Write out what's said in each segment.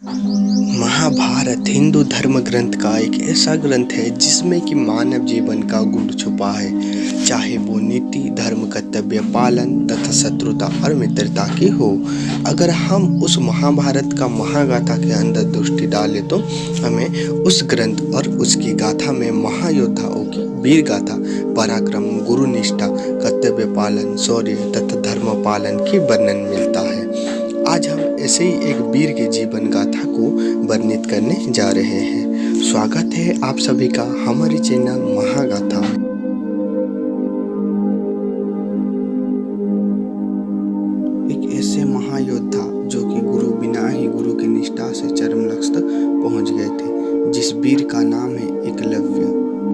महाभारत हिंदू धर्म ग्रंथ का एक ऐसा ग्रंथ है जिसमें कि मानव जीवन का गुण छुपा है, चाहे वो नीति, धर्म, कर्तव्य पालन तथा शत्रुता और मित्रता की हो। अगर हम उस महाभारत का महागाथा के अंदर दृष्टि डालें तो हमें उस ग्रंथ और उसकी गाथा में महायोद्धाओं की वीर गाथा, पराक्रम, गुरुनिष्ठा, कर्तव्य पालन, शौर्य तथा धर्म पालन की वर्णन मिलता है। आज हम ऐसे ही एक वीर के जीवन गाथा को वर्णित करने जा रहे हैं। स्वागत है आप सभी का हमारे चैनल महागाथा में। एक ऐसे महायोद्धा जो कि गुरु बिना ही गुरु की निष्ठा से चरम लक्ष्य तक पहुंच गए थे, जिस वीर का नाम है एकलव्य।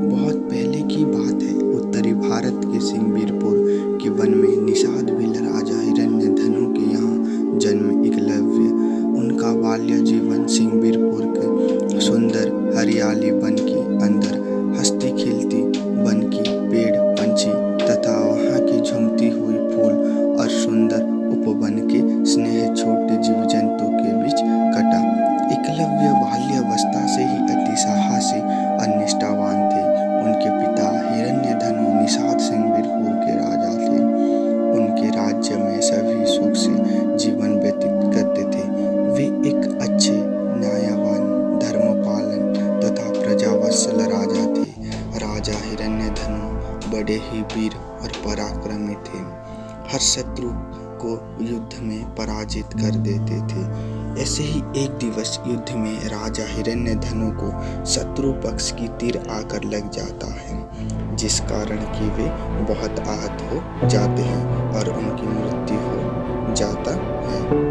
बहुत पहले की बात है, उत्तरी भारत के सिंहबीरपुर के वन में निषाद भील राजा हिरण्यधनु के यहाँ जन्म एकलव्य। उनका बाल्य जीवन सिंहबीरपुर के सुंदर हरियाली वन के अंदर हंसती खेलती वन की पेड़ पंछी तथा वहाँ की झूमती हुई फूल और सुंदर उपवन के स्नेह छोटे जीव जंतु के बीच कटा। एकलव्य बाल्यावस्था से ही अति साहसी और निष्ठावान थे। उनके पिता हिरण्यधनु निषाद सिंहबीरपुर के राजा थे। उनके राज्य में सभी सुख से जीवन व्यतीत करते थे। वे एक अच्छे, न्यायवान, धर्मपालन तथा प्रजावत्सल राजा थे। राजा हिरण्यधनु बड़े ही वीर और पराक्रमी थे। हर शत्रु को युद्ध में पराजित कर देते थे। ऐसे ही एक दिवस युद्ध में राजा हिरण्यधनु को शत्रु पक्ष की तीर आकर लग जाता है, जिस कारण कि वे बहुत आहत हो जाते हैं और उनकी मृत्यु हो जाता है।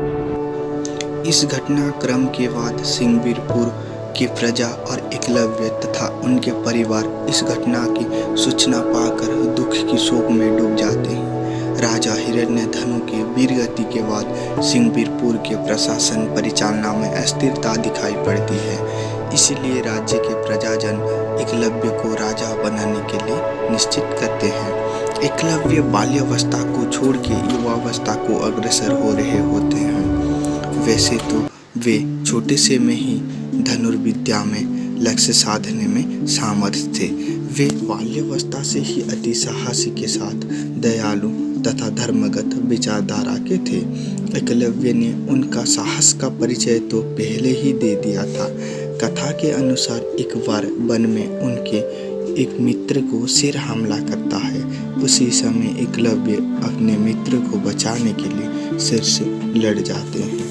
इस घटनाक्रम के बाद सिंहबीरपुर की प्रजा और एकलव्य तथा उनके परिवार इस घटना की सूचना पाकर दुख की शोक में डूब जाते हैं। राजा हिरण्यधनु की वीरगति के बाद सिंहबीरपुर के प्रशासन परिचालना में अस्थिरता दिखाई पड़ती है। इसलिए राज्य के प्रजाजन एकलव्य को राजा बनाने के लिए निश्चित करते हैं। एकलव्य बाल्यावस्था को छोड़ के युवावस्था को अग्रसर हो रहे होते हैं। वैसे तो वे छोटे से में ही धनुर्विद्या में लक्ष्य साधने में सामर्थ्य थे। वे बाल्यावस्था से ही अति साहसी के साथ दयालु तथा धर्मगत विचारधारा के थे। एकलव्य ने उनका साहस का परिचय तो पहले ही दे दिया था। कथा के अनुसार एक बार वन में उनके एक मित्र को शेर हमला करता है। उसी समय एकलव्य अपने मित्र को बचाने के लिए शेर से लड़ जाते हैं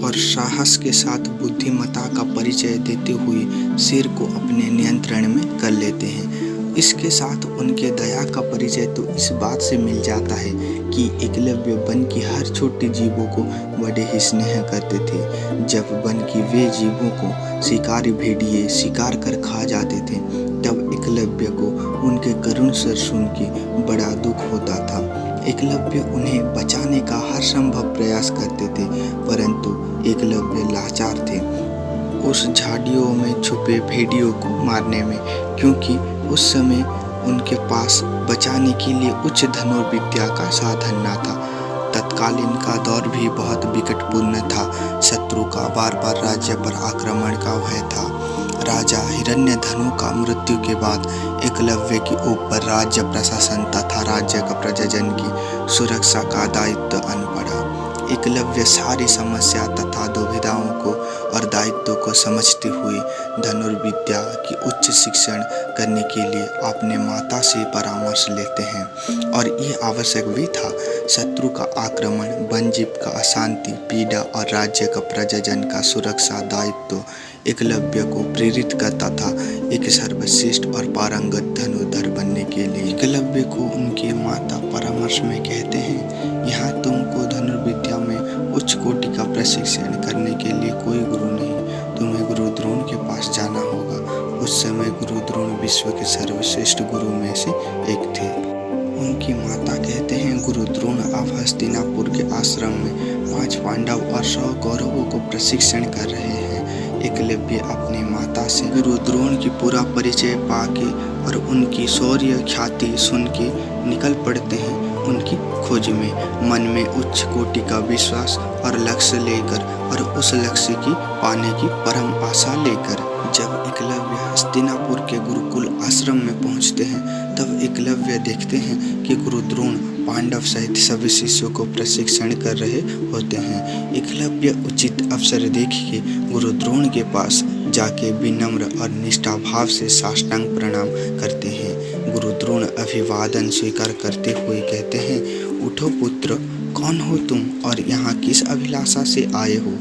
और साहस के साथ बुद्धिमत्ता का परिचय देते हुए शेर को अपने नियंत्रण में कर लेते हैं। इसके साथ उनके दया का परिचय तो इस बात से मिल जाता है कि एकलव्य वन की हर छोटे जीवों को बड़े ही स्नेह करते थे। जब वन की वे जीवों को शिकारी भेड़िए शिकार कर खा जाते थे, तब एकलव्य को उनके करुण स्वर सुन के बड़ा दुख होता था। एकलव्य उन्हें बचाने का हर संभव प्रयास करते थे, परंतु एकलव्य लाचार थे उस झाड़ियों में छुपे भेड़ियों को मारने में, क्योंकि उस समय उनके पास बचाने के लिए उच्च धनुर्विद्या का साधन न था। तत्कालीन का दौर भी बहुत विकटपूर्ण था। शत्रु का बार बार राज्य पर आक्रमण का भय था। राजा हिरण्यधनु का मृत्यु के बाद एकलव्य के ऊपर राज्य प्रशासन तथा राज्य का प्रजाजन की सुरक्षा का दायित्व आन पड़ा। एकलव्य सारी समस्या तथा दुविधाओं को और दायित्व को समझते हुए धनुर्विद्या की उच्च शिक्षण करने के लिए अपने माता से परामर्श लेते हैं, और ये आवश्यक भी था। शत्रु का आक्रमण, वनजीव का अशांति, पीड़ा और राज्य का प्रजाजन का सुरक्षा दायित्व एकलव्य को प्रेरित करता था एक सर्वश्रेष्ठ और पारंगत धनुर्धर बनने के लिए। एकलव्य को उनके माता परामर्श में कहते हैं, यहाँ तुमको धनुर्विद्या में उच्च कोटि का प्रशिक्षण करने के लिए कोई गुरु नहीं, तुम्हें गुरु द्रोण के पास जाना होगा। उस समय गुरु द्रोण विश्व के सर्वश्रेष्ठ गुरु में से एक थे। उनकी माता कहते हैं, गुरु द्रोण अब हस्तिनापुर के आश्रम में 5 पांडव और 100 कौरवों को प्रशिक्षण कर रहे हैं। एकलव्य अपनी माता से गुरु द्रोण की पूरा परिचय पाके और उनकी शौर्य ख्याति सुन के निकल पड़ते हैं। उनकी खोज में, मन में उच्च कोटि का विश्वास और लक्ष्य लेकर और उस लक्ष्य की पाने की परम आशा लेकर। जब एकलव्य हस्तिनापुर के गुरुकुल आश्रम में पहुंचते हैं तब एकलव्य देखते हैं कि गुरु द्रोण पांडव सहित सभी शिष्यों को प्रशिक्षण कर रहे होते हैं। एकलव्य उचित अवसर देख के गुरु द्रोण के पास जाके विनम्र और निष्ठा भाव से साष्टांग प्रणाम करते हैं। गुरु द्रोण अभिवादन स्वीकार करते हुए कहते हैं, उठो पुत्र, कौन हो तुम और यहाँ किस अभिलाषा से आए हो?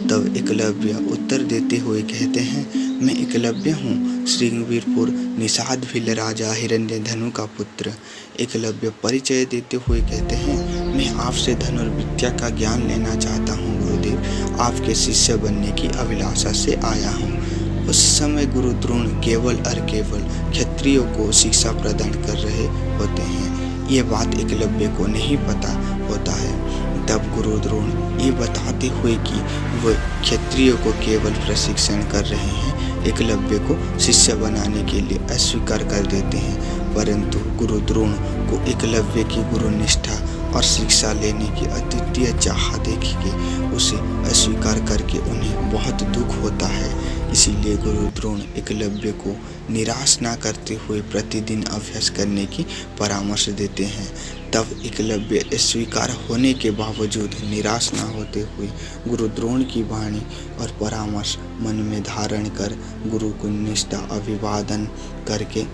तब एकलव्य उत्तर देते हुए कहते हैं, मैं एकलव्य हूँ, श्रृंगवीरपुर निषाद भील राजा हिरण्यधनु का पुत्र। एकलव्य परिचय देते हुए कहते हैं, मैं आपसे धनुर्विद्या का ज्ञान लेना चाहता हूँ गुरुदेव, आपके शिष्य बनने की अभिलाषा से आया हूँ। उस समय गुरु द्रोण केवल और केवल क्षत्रियों को शिक्षा प्रदान कर रहे होते हैं। ये बात एकलव्य को नहीं पता होता है। तब गुरु द्रोण ये बताते हुए कि वह क्षत्रियों को केवल प्रशिक्षण कर रहे हैं, एकलव्य को शिष्य बनाने के लिए अस्वीकार कर देते हैं। परंतु गुरु द्रोण को एकलव्य की गुरु निष्ठा और शिक्षा लेने की अद्वितीय चाह देख के उसे अस्वीकार करके उन्हें बहुत दुख होता है। इसीलिए गुरु द्रोण एकलव्य को निराश ना करते हुए प्रतिदिन अभ्यास करने की परामर्श देते हैं। तब एकलव्य स्वीकार होने के बावजूद निराश ना होते हुए गुरु द्रोण की वाणी और परामर्श मन में धारण कर गुरु को निष्ठा अभिवादन करके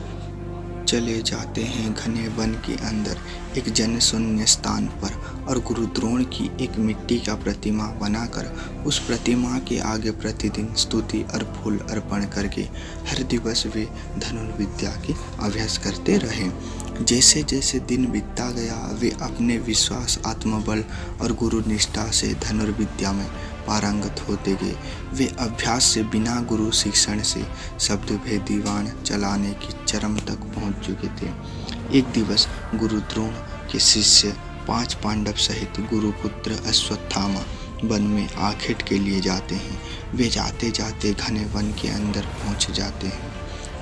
चले जाते हैं घने वन के अंदर एक जनशून्य स्थान पर, और गुरु द्रोण की एक मिट्टी का प्रतिमा बनाकर उस प्रतिमा के आगे प्रतिदिन स्तुति और फूल अर्पण करके हर दिवस वे धनुर्विद्या की अभ्यास करते रहे। जैसे जैसे दिन बीतता गया वे अपने विश्वास, आत्मबल और गुरु निष्ठा से धनुर्विद्या में पारंगत होते गए। वे अभ्यास से बिना गुरु शिक्षण से शब्द भेदी बाण चलाने की चरम तक पहुंच चुके थे। एक दिवस गुरु द्रोण के शिष्य 5 पांडव सहित गुरुपुत्र अश्वत्थामा वन में आखेट के लिए जाते हैं। वे जाते जाते घने वन के अंदर पहुंच जाते हैं।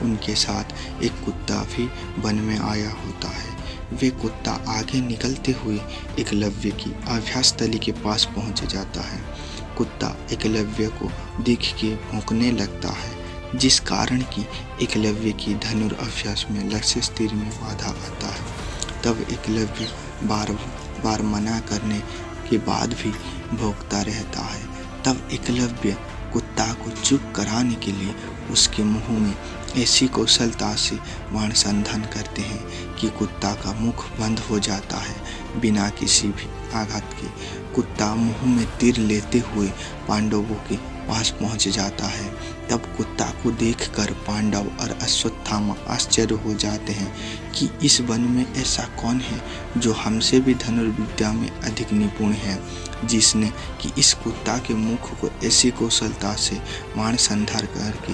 उनके साथ एक कुत्ता भी वन में आया होता है। वे कुत्ता आगे निकलते हुए एकलव्य की अभ्यास स्थली के पास पहुंच जाता है। कुत्ता एकलव्य को देख के भौंकने लगता है, जिस कारण कि एकलव्य की धनुर अभ्यास में लक्ष्य स्थिर में बाधा आता है। तब एकलव्य बार बार मना करने के बाद भी भौंकता रहता है। तब एकलव्य कुत्ता को चुप कराने के लिए उसके मुंह में ऐसी कौशलता से बाण संधान करते हैं कि कुत्ता का मुख बंद हो जाता है बिना किसी भी आघात के। कुत्ता मुंह में तीर लेते हुए पांडवों के पास पहुंच जाता है। तब कुत्ता को देखकर पांडव और अश्वत्थामा आश्चर्य हो जाते हैं कि इस वन में ऐसा कौन है जो हमसे भी धनुर्विद्या में अधिक निपुण है, जिसने कि इस कुत्ता के मुख को ऐसी कौशलता से बाण संधार करके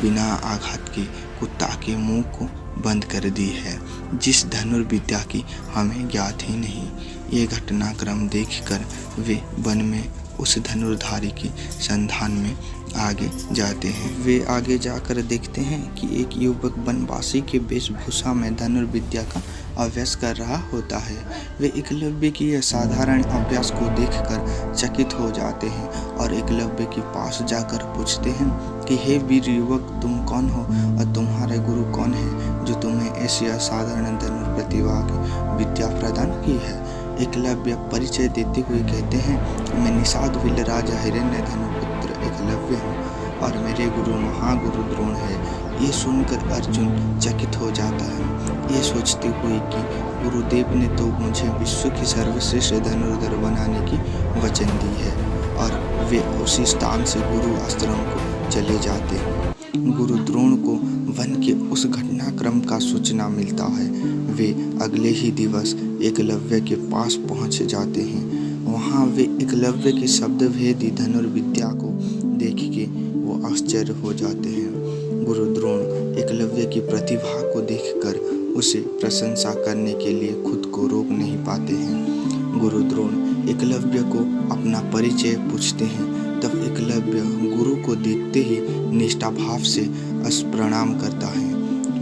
बिना आघात के कुत्ता के मुंह को बंद कर दी है, जिस धनुर्विद्या की हमें ज्ञात ही नहीं। ये घटनाक्रम देखकर वे वन में उस धनुर्धारी की संधान में आगे जाते हैं। वे आगे जाकर देखते हैं कि एक युवक वनवासी के वेशभूषा में धनुर्विद्या का अभ्यास कर रहा होता है। वे एकलव्य की यह साधारण अभ्यास को देखकर चकित हो जाते हैं और एकलव्य के पास जाकर पूछते हैं कि हे वीर युवक, तुम कौन हो और तुम्हारे गुरु कौन है जो तुम्हें ऐसी असाधारण धनुर प्रतिभा की विद्या प्रदान की है। एकलव्य परिचय देते हुए कहते हैं, मैं निषाद भील राजा हिरण्यधनु पुत्र एकलव्य हूँ और मेरे गुरु महागुरु द्रोण है। ये सुनकर अर्जुन चकित हो जाता है, ये सोचते हुए कि गुरुदेव ने तो मुझे विश्व की सर्वश्रेष्ठ धनुर्धर बनाने की वचन दी है, और वे उसी स्थान से गुरु आश्रम को चले जाते हैं। गुरु द्रोण को वन के उस घटनाक्रम का सूचना मिलता है। वे अगले ही दिवस एकलव्य के पास पहुंच जाते हैं। वहां वे एकलव्य के शब्द भेदी धनुर्विद्या को देख के वो आश्चर्य हो जाते हैं। गुरु द्रोण एकलव्य की प्रतिभा को देखकर उसे प्रशंसा करने के लिए खुद को रोक नहीं पाते हैं। गुरु द्रोण एकलव्य को अपना परिचय पूछते हैं। तब एकलव्य गुरु को देखते ही निष्ठा भाव से प्रणाम करता है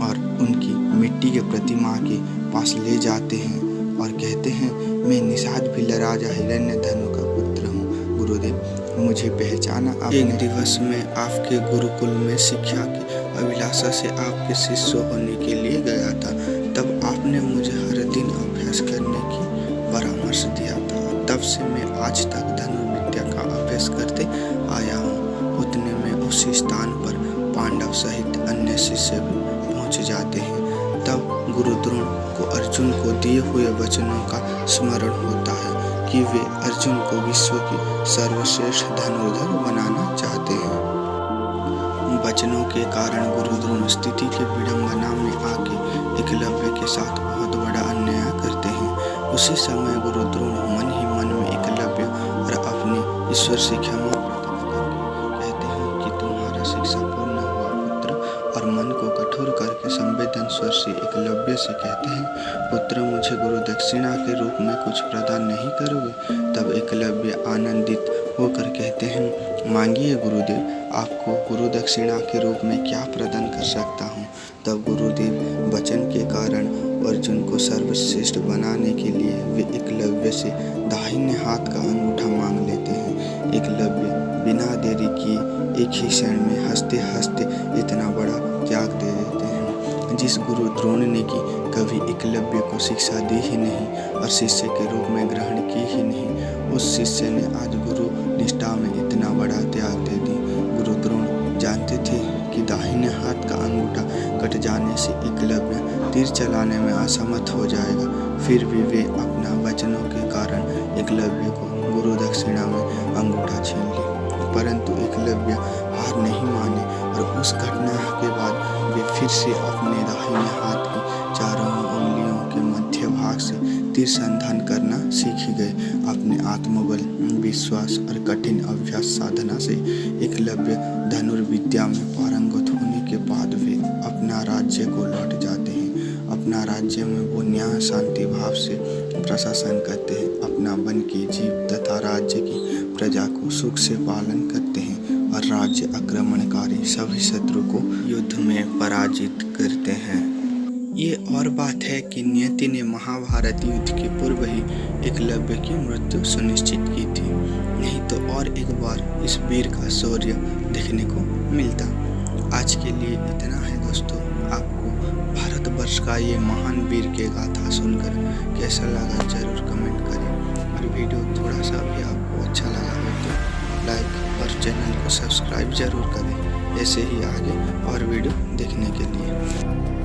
और उनकी मिट्टी के प्रतिमा के पास ले जाते हैं और कहते हैं, मैं निषाद भिल्ल राजा हिरण्यधनु का पुत्र हूँ। गुरुदेव, मुझे पहचाना आपने। एक दिवस मैं आपके गुरुकुल में शिक्षा की अभिलाषा से आपके शिष्य होने के लिए गया था। तब आपने मुझे हर दिन अभ्यास करने की परामर्श दिया था। तब से मैं आज तक धनुर्विद्या का अभ्यास करते आया हूँ। उतने में उसी स्थान पर पांडव सहित अन्य शिष्य भी पहुँच जाते हैं। तब गुरु द्रोण को अर्जुन को दिए हुए वचनों का स्मरण होता है कि वे अर्जुन को विश्व की सर्वश्रेष्ठ धनुर्धर बनाना चाहते हैं। वचनों के कारण गुरु द्रोण स्थिति के विडंबना में आके एकलव्य के साथ बहुत बड़ा अन्याय करते हैं। उसी समय गुरु द्रोण मन ही मन में एकलव्य और अपनी ईश्वर से क्षमा प्रार्थना करके कहते हैं कि तुम्हारा शिक्षा पूर्ण हुआ पुत्र, और मन को कठोर करके संवेदन स्वर से एकलव्य से कहते हैं, पुत्र, मुझे गुरु दक्षिणा के रूप में कुछ प्रदान नहीं करोगे? तब एकलव्य आनंदित होकर कहते हैं, मांगिए गुरुदेव, आपको गुरु दक्षिणा के रूप में क्या प्रदान कर सकता हूँ। तब गुरुदेव वचन के कारण अर्जुन को सर्वश्रेष्ठ बनाने के लिए वे एकलव्य से दाहिने हाथ का अंगूठा मांग लेते हैं। एकलव्य बिना देरी किए एक ही क्षण में हंसते हंसते इतना बड़ा त्याग दे देते हैं, जिस गुरु द्रोण ने कि कभी एकलव्य को शिक्षा दी ही नहीं और शिष्य के रूप में ग्रहण की ही नहीं, उस शिष्य ने आज गुरु निष्ठा में इतना बड़ा त्याग दे दी। गुरु द्रोण जानते थे कि दाहिने हाथ का अंगूठा कट जाने से एकलव्य तीर चलाने में असमर्थ हो जाएगा। फिर भी वे अपना वचनों के कारण एकलव्य को गुरु दक्षिणा में अंगूठा छीन ले। परंतु एकलव्य हार नहीं माने और उस घटना के बाद वे फिर से अपने दाहिने हाथ की चारों उंगलियों के मध्य भाग से तीर संधान करना सीख गए। अपने आत्मबल, विश्वास और कठिन अभ्यास साधना से एकलव्य धनुर्विद्या में पारंगत होने के बाद वे अपना राज्य को लौट जाते हैं। अपना राज्य में वो न्याय शांति भाव से प्रशासन करते हैं। अपना वन के जीव तथा राज्य की प्रजा को सुख से पालन करते हैं और राज्य आक्रमणकारी सभी शत्रु को युद्ध में पराजित करते हैं। ये और बात है कि नियति ने महाभारत युद्ध के पूर्व ही एकलव्य की मृत्यु सुनिश्चित की थी, नहीं तो और एक बार इस वीर का शौर्य देखने को मिलता। आज के लिए इतना है दोस्तों। आपको भारतवर्ष का ये महान वीर के गाथा सुनकर कैसा लगा जरूर कमेंट करें, और वीडियो थोड़ा सा भी आपको अच्छा लगा हो तो लाइक और चैनल को सब्सक्राइब जरूर करें, ऐसे ही आगे और वीडियो देखने के लिए।